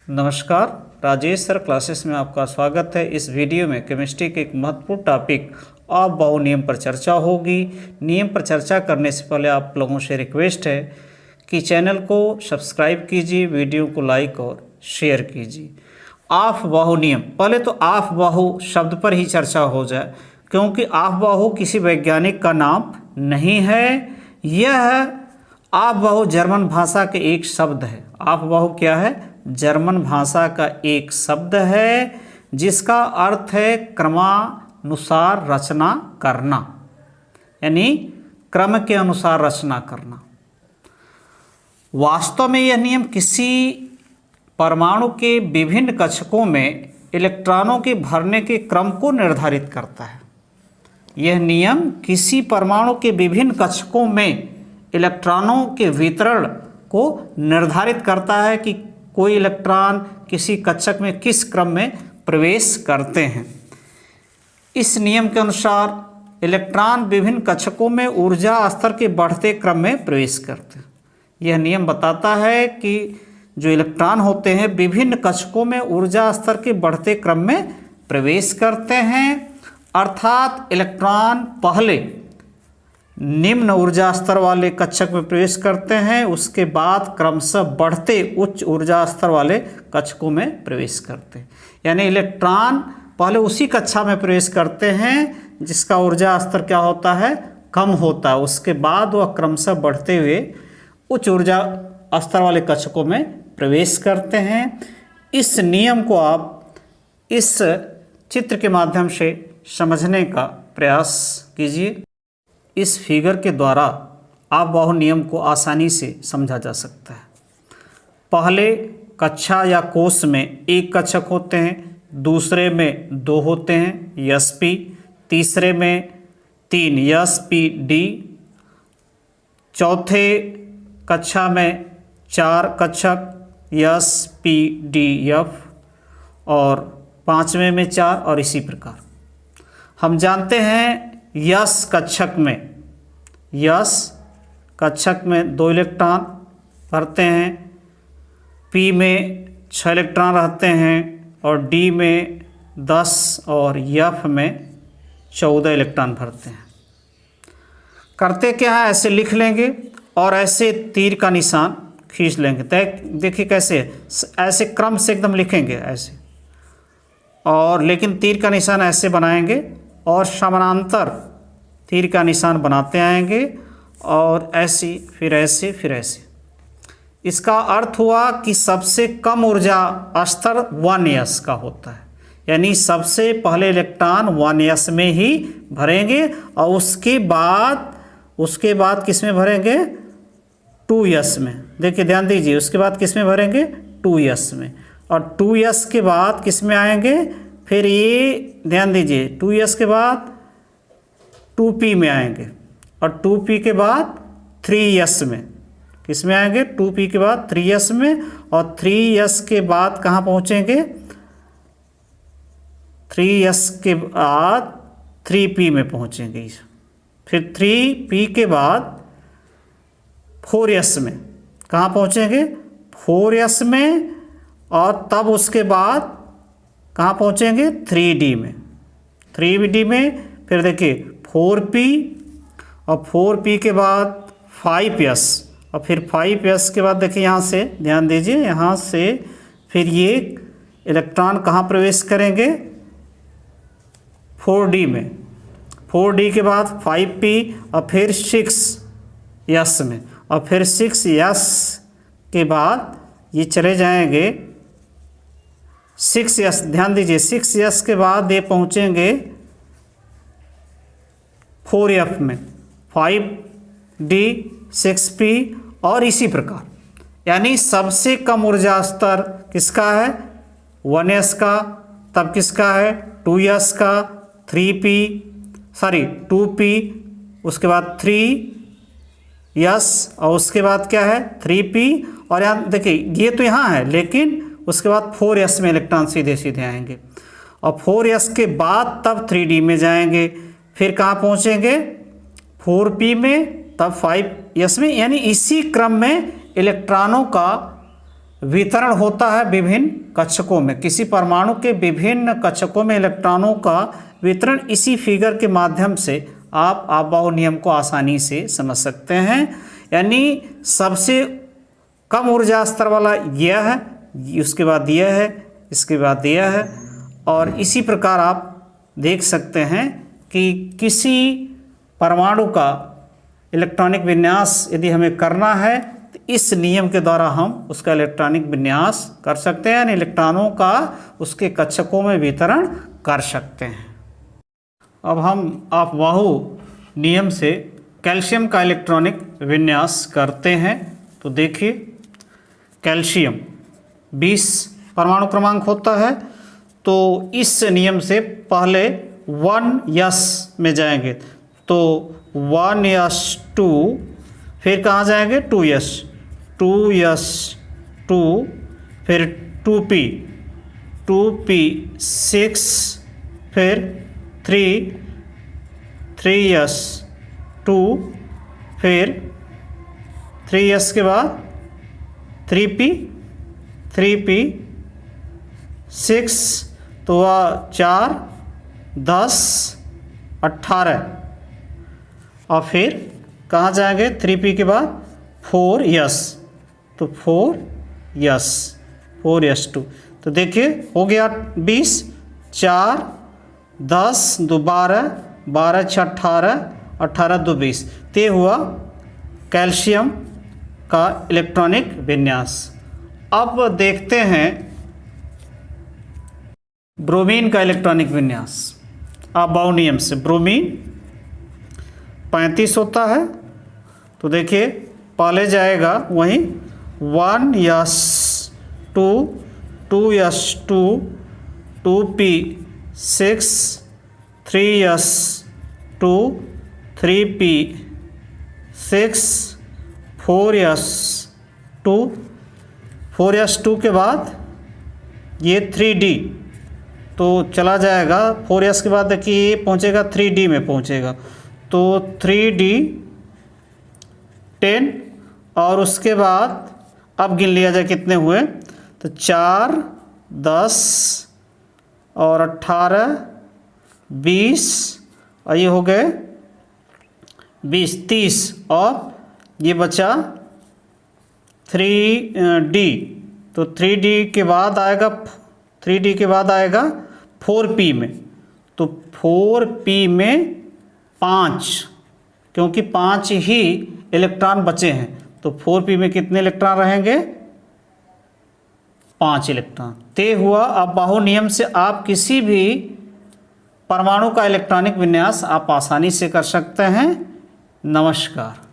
नमस्कार, Rajesh sir classes में आपका स्वागत है। इस वीडियो में केमिस्ट्री के एक महत्वपूर्ण टॉपिक अबॉव नियम पर चर्चा होगी। नियम पर चर्चा करने से पहले आप लोगों से रिक्वेस्ट है कि चैनल को सब्सक्राइब कीजिए, वीडियो को लाइक और शेयर कीजिए। अबॉव नियम, पहले तो अबॉव शब्द पर ही चर्चा हो जाए, क्योंकि अबॉव किसी वैज्ञानिक का नाम नहीं है। यह अबॉव जर्मन भाषा के एक शब्द है। अबॉव क्या है? जर्मन भाषा का एक शब्द है जिसका अर्थ है क्रमानुसार रचना करना, यानी क्रम के अनुसार रचना करना। वास्तव में यह नियम किसी परमाणु के विभिन्न कक्षकों में इलेक्ट्रॉनों के भरने के क्रम को निर्धारित करता है। यह नियम किसी परमाणु के विभिन्न कक्षकों में इलेक्ट्रॉनों के वितरण को निर्धारित करता है कि कोई इलेक्ट्रॉन किसी कक्षक में किस क्रम में प्रवेश करते हैं। इस नियम के अनुसार इलेक्ट्रॉन विभिन्न कक्षकों में ऊर्जा स्तर के बढ़ते क्रम में प्रवेश करते हैं। यह नियम बताता है कि जो इलेक्ट्रॉन होते हैं विभिन्न कक्षकों में ऊर्जा स्तर के बढ़ते क्रम में प्रवेश करते हैं, अर्थात इलेक्ट्रॉन पहले निम्न ऊर्जा स्तर वाले कक्षक में प्रवेश करते हैं, उसके बाद क्रमशः बढ़ते उच्च ऊर्जा स्तर वाले कक्षकों में प्रवेश करते हैं। यानी इलेक्ट्रॉन पहले उसी कक्षा में प्रवेश करते हैं जिसका ऊर्जा स्तर क्या होता है? कम होता है। उसके बाद वह क्रमशः बढ़ते हुए उच्च ऊर्जा स्तर वाले कक्षकों में प्रवेश करते हैं। इस नियम को आप इस चित्र के माध्यम से समझने का प्रयास कीजिए। इस फिगर के द्वारा अबॉव नियम को आसानी से समझा जा सकता है। पहले कक्षा या कोष में एक कक्षक होते हैं, दूसरे में 2 होते हैं sp, तीसरे में 3 sp_d, चौथे कक्षा में 4 कक्षक sp_df और पांचवें में 4 और इसी प्रकार। हम जानते हैं यस कक्षक में 2 इलेक्ट्रॉन भरते हैं, पी में 6 इलेक्ट्रॉन रहते हैं और डी में 10 और एफ में 14 इलेक्ट्रॉन भरते हैं। करते क्या है? ऐसे लिख लेंगे और ऐसे तीर का निशान खींच लेंगे। देखिए कैसे, ऐसे क्रम से एकदम लिखेंगे ऐसे, और लेकिन तीर का निशान ऐसे बनाएंगे और समानांतर तीर का निशान बनाते आएंगे और ऐसे फिर ऐसे फिर ऐसे। इसका अर्थ हुआ कि सबसे कम ऊर्जा स्तर 1s का होता है, यानी सबसे पहले इलेक्ट्रॉन 1s में ही भरेंगे और उसके बाद किस में भरेंगे? 2s में। देखिए ध्यान दीजिए, उसके बाद किस में भरेंगे? 2s में। और 2s के बाद किस में आएंगे? फिर ये ध्यान दीजिए, 2s के बाद 2p में आएंगे और 2p के बाद 3s में। किस में आएंगे? 2p के बाद 3s में, और 3s के बाद कहाँ पहुँचेंगे? 3s के बाद 3p में पहुँचेंगे। फिर 3p के बाद 4s में कहाँ पहुँचेंगे? 4s में, और तब उसके बाद कहाँ पहुँचेंगे? 3d में। 3d में फिर देखिए 4p और 4p के बाद 5s और फिर 5s के बाद देखिए यहाँ से ध्यान दीजिए, यहाँ से फिर ये इलेक्ट्रॉन कहाँ प्रवेश करेंगे? 4d में। 4d के बाद 5p और फिर 6s में, और फिर 6s के बाद ये चले जाएंगे 6s। ध्यान दीजिए 6s के बाद ये पहुँचेंगे 4f में, 5d, 6p और इसी प्रकार। यानी सबसे कम ऊर्जा स्तर किसका है? 1s का, तब किसका है? 2s का, 2p, उसके बाद 3s और उसके बाद क्या है? 3p। और यहाँ देखिए ये तो यहाँ है, लेकिन उसके बाद 4s में इलेक्ट्रॉन सीधे सीधे आएंगे और 4s के बाद तब 3d में जाएंगे। फिर कहाँ पहुँचेंगे? 4p में, तब 5s में। यानी इसी क्रम में इलेक्ट्रॉनों का वितरण होता है विभिन्न कक्षकों में, किसी परमाणु के विभिन्न कक्षकों में इलेक्ट्रॉनों का वितरण इसी फिगर के माध्यम से आप अफबाउ नियम को आसानी से समझ सकते हैं। यानी सबसे कम ऊर्जा स्तर वाला यह है, उसके बाद यह है, इसके बाद यह है, और इसी प्रकार आप देख सकते हैं कि किसी परमाणु का इलेक्ट्रॉनिक विन्यास यदि हमें करना है तो इस नियम के द्वारा हम उसका इलेक्ट्रॉनिक विन्यास कर सकते हैं, यानी इलेक्ट्रॉनों का उसके कक्षकों में वितरण कर सकते हैं। अब हम अफबाउ नियम से कैल्शियम का इलेक्ट्रॉनिक विन्यास करते हैं। तो देखिए, कैल्शियम 20 परमाणु क्रमांक होता है, तो इस नियम से पहले 1s में जाएंगे, तो 1s2, फिर कहाँ जाएंगे 2s, 2s2, फिर 2p, 2p6, फिर 3s2, फिर 3s के बाद 3p6, तो वह 4, 10, 18, और फिर कहाँ जाएंगे 3p के बाद 4s, तो 4s2। तो देखिए हो गया 20, 4, 10, 2 12, 12 6 18, 18 2 20। ते हुआ कैल्शियम का इलेक्ट्रॉनिक विन्यास। अब देखते हैं ब्रोमीन का इलेक्ट्रॉनिक विन्यास। अफबाउ नियम से ब्रोमीन 35 होता है, तो देखिए पहले जाएगा वहीं 1s2, 2s2, 2p6, 3s2, 3p6, 4s2, 4s2 के बाद ये 3d, तो चला जाएगा 4s के बाद देखिए ये पहुंचेगा 3d में पहुंचेगा, तो 3d 10, और उसके बाद अब गिन लिया जाए कितने हुए, तो 4, 10 और 18, 20, और ये हो गए 20, 30, और ये बचा 3d, तो 3d के बाद आएगा 4p में, तो 4p में 5, क्योंकि 5 ही इलेक्ट्रॉन बचे हैं, तो 4p में कितने इलेक्ट्रॉन रहेंगे 5 इलेक्ट्रॉन। ते हुआ अफबाउ नियम से आप किसी भी परमाणु का इलेक्ट्रॉनिक विन्यास आप आसानी से कर सकते हैं। नमस्कार।